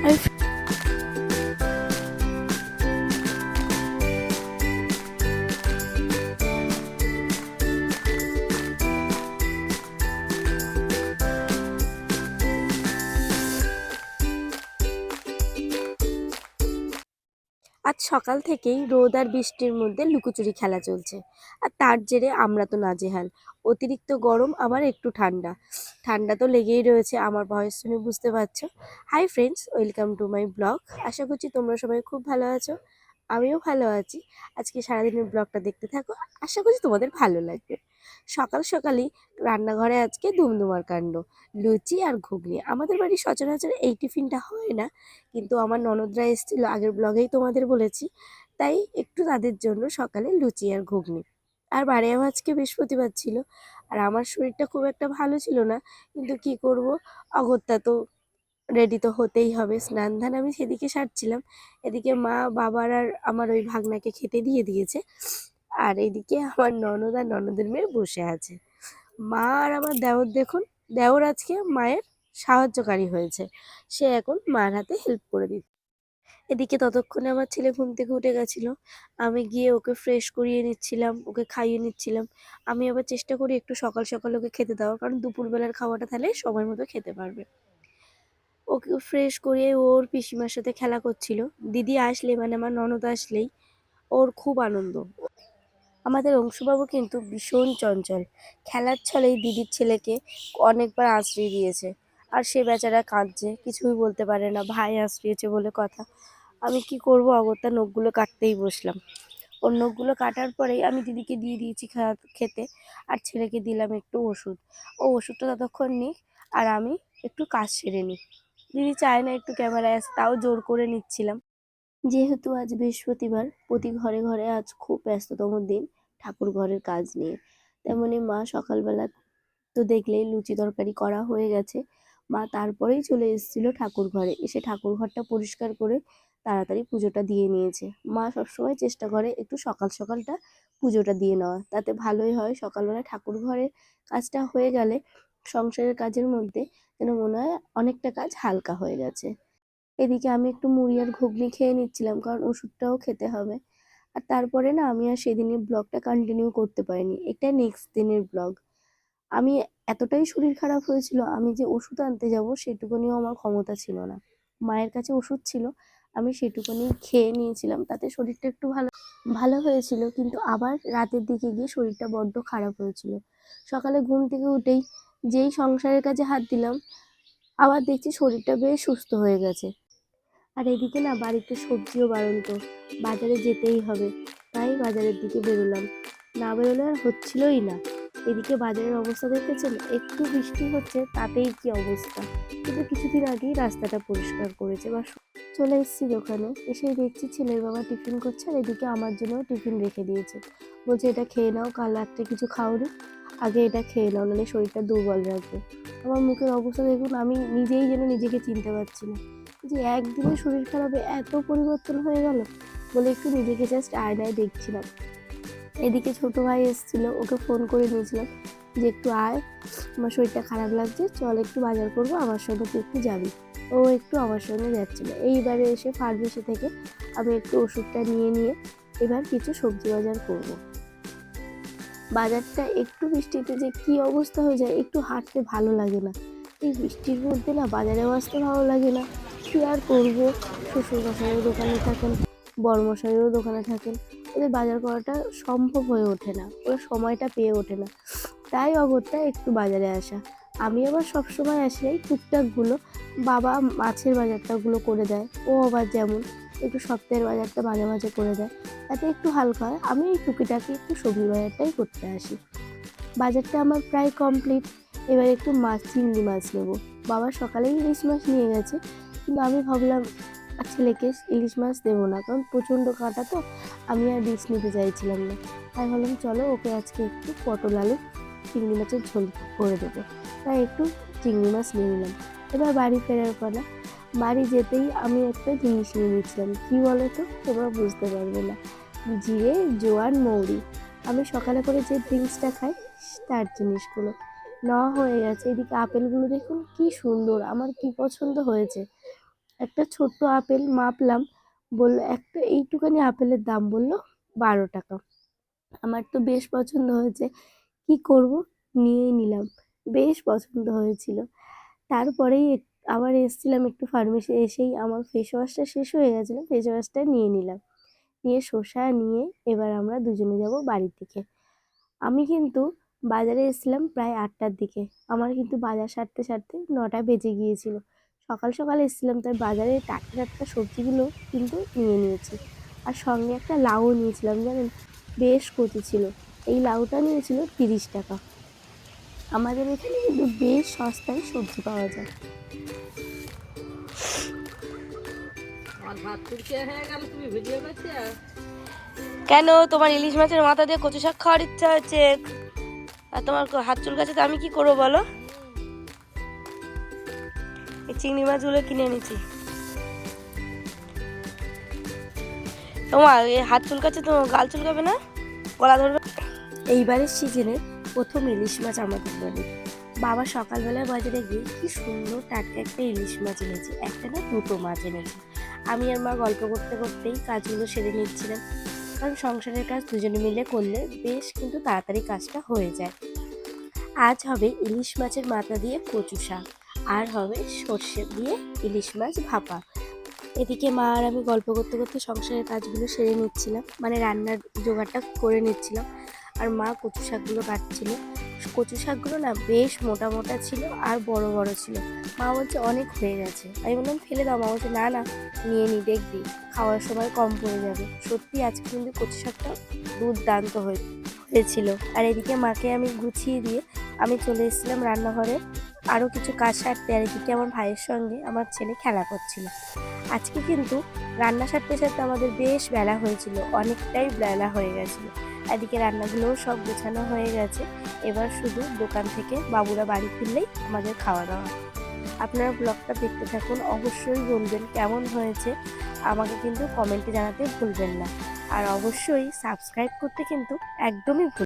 আর আজ সকাল থেকেই রোদ আর বৃষ্টির মধ্যে লুকোচুরি খেলা চলছে। আর তার জেরে আমরা তো নাজেহাল। অতিরিক্ত গরম আবার একটু ঠান্ডা, ঠান্ডা তো লেগেই রয়েছে। আমার ভয়েস শুনে বুঝতে পারছো। Hi friends, welcome to my blog. আশা করছি তোমরা সবাই খুব ভালো আছো, আমিও ভালো আছি। আজকে সারাদিনের ব্লগটা দেখতে থাকো, আশা করছি তোমাদের ভালো লাগবে। সকাল সকালই রান্নাঘরে আজকে দুমদুমার কাণ্ড। লুচি আর ঘুগনি। আমাদের বাড়ি সচরাচর এই টিফিনটা হয় না, কিন্তু আমার ননদরা এসেছিল, আগের ব্লগেই তোমাদের বলেছি, তাই একটু তাদের জন্য সকালে লুচি আর ঘুগনি। আর বাড়িও আজকে বৃহস্পতিবার ছিল, আর আমার শরীরটা খুব একটা ভালো ছিল না, কিন্তু কি করব, অগত্যা তো রেডি তো হতেই হবে। স্নান ধান আমি সেদিকে সারছিলাম, এদিকে মা বাবার আর আমার ওই ভাগনাকে খেতে দিয়ে দিয়েছে, আর এদিকে আমার ননদ আর ননদের মেয়ে বসে আছে। মা আর আমার দেওর দেখুন, দেওর আজকে মায়ের সাহায্যকারী হয়েছে, সে এখন মার হাতে হেল্প করে দিচ্ছে। এদিকে ততক্ষণে আমার ছেলে ঘুম থেকে উঠে গেছিল, আমি গিয়ে ওকে ফ্রেশ করিয়ে নিচ্ছিলাম, ওকে খাইয়ে নিচ্ছিলাম। আমি আবার চেষ্টা করি একটু সকাল সকাল ওকে খেতে দেওয়ার, কারণ দুপুরবেলার খাওয়াটা তাহলে সময় মতো খেতে পারবে। ওকে ফ্রেশ করিয়ে ওর পিসিমার সাথে খেলা করছিল। দিদি আসলে, মানে আমার ননদ আসলেই ওর খুব আনন্দ। আমাদের অংশুবাবু কিন্তু ভীষণ চঞ্চল, খেলার ছলেই দিদির ছেলেকে অনেকবার আঁচড়িয়ে দিয়েছে, আর সে বেচারা কাঁদছে, কিছুই বলতে পারে না, ভাই আঁচড়িয়েছে বলে কথা। আমি কি করব, অগত্যা নখগুলো কাটতেই বসলাম। ওর নখগুলো কাটার পরেই আমি দিদিকে দিয়ে দিয়েছি খেতে, আর ছেলেকে দিলাম একটু ওষুধ। ও ওষুধটা ততক্ষণ নিক, আর আমি একটু কাজ সেরে নিই। দিদি চায় না একটু ক্যামেরায় আসে, তাও জোর করে নিচ্ছিলাম। যেহেতু আজ বৃহস্পতিবার, প্রতি ঘরে ঘরে আজ খুব ব্যস্ততম দিন ঠাকুর ঘরের কাজ নিয়ে। তেমনি মা সকালবেলা তো দেখলেই লুচি তরকারি করা হয়ে গেছে। মা তারপরেই চলে এসেছিল ঠাকুর ঘরে, এসে ঠাকুর ঘরটা পরিষ্কার করে তাড়াতাড়ি পুজোটা দিয়ে নিয়েছে। মা সবসময় চেষ্টা করে একটু সকাল সকালটা পুজোটা দিয়ে নেওয়া, তাতে ভালোই হয়। সকালবেলা ঠাকুর ঘরের কাজটা হয়ে গেলে সংসারের কাজের মধ্যে যেন মনে হয় অনেকটা কাজ হালকা হয়ে গেছে। এদিকে আমি একটু মুড়ি আর ঘুগনি খেয়ে নিচ্ছিলাম, কারণ ওষুধটাও খেতে হবে। আর তারপরে না, আমি আর সেদিনের ব্লগটা কন্টিনিউ করতে পারিনি, এটা নেক্সট দিনের ব্লগ। আমি এতটাই শরীর খারাপ হয়েছিল, আমি যে ওষুধ আনতে যাব সেটুকুনিও আমার ক্ষমতা ছিল না। মায়ের কাছে ওষুধ ছিল, আমি সেটুকুনি খেয়ে নিয়েছিলাম, তাতে শরীরটা একটু ভালো ভালো হয়েছিল, কিন্তু আবার রাতের দিকে গিয়ে শরীরটা বড্ড খারাপ হয়েছিল। সকালে ঘুম থেকে উঠেই যেই সংসারের কাজে হাত দিলাম, আবার দেখছি শরীরটা বেশ সুস্থ হয়ে গেছে। আর এদিকে না, বাড়িতে সবজিও বাড়ন্ত, বাজারে যেতেই হবে, তাই বাজারের দিকে বেরোলাম। না বেরোলে আর হচ্ছিলই না। এদিকে বাজারের অবস্থা দেখেছেন, একটু বৃষ্টি হচ্ছে তাতেই কি অবস্থা। কিন্তু কিছুদিন আগেই রাস্তাটা পরিষ্কার করেছে। চলে এসেছি দোকানে, এসেই দেখছি ছেলের বাবা টিফিন করছে, আর এদিকে আমার জন্য টিফিন রেখে দিয়েছে। বলছে এটা খেয়ে নাও, কাল রাত্রে কিছু খাওনি, আগে এটা খেয়ে নাও, নাহলে শরীরটা দুর্বল রাখবে। আমার মুখের অবস্থা দেখুন, আমি নিজেই যেন নিজেকে চিনতে পারছি না, যে একদিনে শরীর খারাপে এত পরিবর্তন হয়ে গেল। বলে একটু নিজেকে জাস্ট আয়নায় দেখছিলাম। এদিকে ছোট ভাই এসেছিল, ওকে ফোন করে নিয়েছিলাম যে একটু আয়, আমার শরীরটা খারাপ লাগছে, চল একটু বাজার করবো, আমার সঙ্গে তুই একটু যাবি। ও একটু আমার সঙ্গে যাচ্ছিল। এইবারে এসে ফার্মেসি থেকে আমি একটু ওষুধটা নিয়ে এবার কিছু সবজি বাজার করব। বাজারটা একটু বৃষ্টিতে যে কি অবস্থা হয়ে যায়, একটু হাঁটতে ভালো লাগে না। এই বৃষ্টির মধ্যে না বাজারেও আসতে ভালো লাগে না। কি আর করবো, শ্বশুরমশাইও দোকানে থাকেন, বড়মশাইও দোকানে থাকেন, ওদের বাজার করাটা সম্ভব হয়ে ওঠে না, ওরা সময়টা পেয়ে ওঠে না, তাই অগত্যা একটু বাজারে আসা। আমি আবার সবসময় আসি এই টুকটাকগুলো, বাবা মাছের বাজারটাগুলো করে দেয়, ও আবার যেমন একটু সপ্তাহের বাজারটা মাঝে মাঝে করে দেয়, তাতে একটু হালকা হয়। আমি এই টুকিটাকি একটু সবজি বাজারটাই করতে আসি। বাজারটা আমার প্রায় কমপ্লিট। এবার একটু চিংড়ি মাছ নেবো। বাবা সকালেই ইলিশ মাছ নিয়ে গেছে, কিন্তু আমি ভাবলাম ছেলেকে ইলিশ মাছ দেবো না, কারণ প্রচণ্ড কাঁটা তো, আমি আর রিস্ক নিতে চাইছিলাম না। তাই ভাবলাম চলো ওকে আজকে একটু পটল আলু চিংড়ি মাছের ঝোল করে দেবো, তাই একটু চিংড়ি মাছ নিয়ে নিলাম। এবার বাড়ি ফেরার পালা। বাড়ি যেতেই আমি একটা জিনিস নিয়ে নিচ্ছিলাম, কী বলো তো, তোমরা বুঝতে পারবে না। জিরে, জোয়ান, মৌরি, আমি সকালে করে যে ড্রিঙ্কসটা খাই তার জিনিসগুলো নেওয়া হয়ে গেছে। এদিকে আপেলগুলো দেখুন কি সুন্দর, আমার কি পছন্দ হয়েছে। একটা ছোট্ট আপেল মাপলাম, বললো একটা এইটুখানি আপেলের দাম বললো 12 টাকা। আমার তো বেশ পছন্দ হয়েছে, কি করব, নিয়েই নিলাম। বেশ পছন্দ হয়েছিল। তারপরেই আবার এসেছিলাম একটু ফার্মেসি, এসেই আমার ফেস ওয়াশটা শেষ হয়ে গেছিলো, ফেস ওয়াশটা নিয়ে নিলাম। নিয়ে শসা নিয়ে এবার আমরা দুজনে যাব বাড়ির দিকে। আমি কিন্তু বাজারে এসেছিলাম প্রায় 8টার দিকে। আমার কিন্তু বাজার সারতে সারতে 9টা বেজে গিয়েছিল। সকাল সকাল এসেছিলাম, তাই বাজারে টাটকা টাটকা সবজিগুলো কিন্তু নিয়ে নিয়েছি। আর সঙ্গে একটা লাউও নিয়েছিলাম, জানেন, বেশ কচি ছিল। এই লাউটা নিয়েছিল 30 টাকা। আমাদের এখানে কিন্তু বেশ সস্তায় সবজি পাওয়া যায়। কেন, তোমার ইলিশ মাছের মাথা দিয়ে কচু শাক খাওয়ার ইচ্ছা হচ্ছে, আর তোমার হাত চুলকাচ্ছে, তো আমি কি করবো বলো? এই চিংড়ি মাছগুলো কিনে এনেছি। তোমার এই হাত চুলকাচ্ছে, তোমার গাল চুলকাবে না, গলা ধরবে? এইবারের সিজনের প্রথম ইলিশ মাছ আমাদের বাড়ি। বাবা সকালবেলায় বাজারে গিয়ে কি সুন্দর টাটকা একটা ইলিশ মাছ এনেছে, একটা না দুটো মাছ এনেছে। আমি আর মা গল্প করতে করতেই কাজগুলো সেরে নিচ্ছিলাম, কারণ সংসারের কাজ দুজনে মিলে করলে বেশ কিন্তু তাড়াতাড়ি কাজটা হয়ে যায়। আজ হবে ইলিশ মাছের মাথা দিয়ে কচু শাক, আর হবে সর্ষে দিয়ে ইলিশ মাছ ভাপা। এদিকে মা আর আমি গল্প করতে করতে সংসারের কাজগুলো সেরে নিচ্ছিলাম, মানে রান্নার জোগাড়টা করে নিচ্ছিলাম। আর মা কচু শাকগুলো কাটছিল। কচু শাকগুলো না বেশ মোটা মোটা ছিল আর বড় বড় ছিল। মা বলছে অনেক হয়ে গেছে, আমি বললাম ফেলে দাও। মা বলছে না না, নিয়ে নি, দেখবি খাওয়ার সময় কম পড়ে যাবে। সত্যি আজকে কিন্তু কচু শাকটা দুর্দান্ত হয়েছিল। আর এদিকে মাকে আমি গুছিয়ে দিয়ে আমি চলে এসেছিলাম রান্নাঘরে আরও কিছু কাজ সারতে। আর এদিকে আমার ভাইয়ের সঙ্গে আমার ছেলে খেলা করছিল। আজকে কিন্তু রান্না সারতে সারতে আমাদের বেশ বেলা হয়েছিল, অনেকটাই বেলা হয়ে গেছিলো। এদিকে রান্নাগুলোও সব গোছানো হয়ে গেছে। এবার শুধু দোকান থেকে বাবুরা বাড়ি ফিরলেই আমাদের খাওয়া দাওয়া। আপনারা ব্লগটা দেখতে থাকুন, অবশ্যই বলবেন কেমন হয়েছে, আমাকে কিন্তু কমেন্টে জানাতে ভুলবেন না। আর অবশ্যই সাবস্ক্রাইব করতে কিন্তু একদমই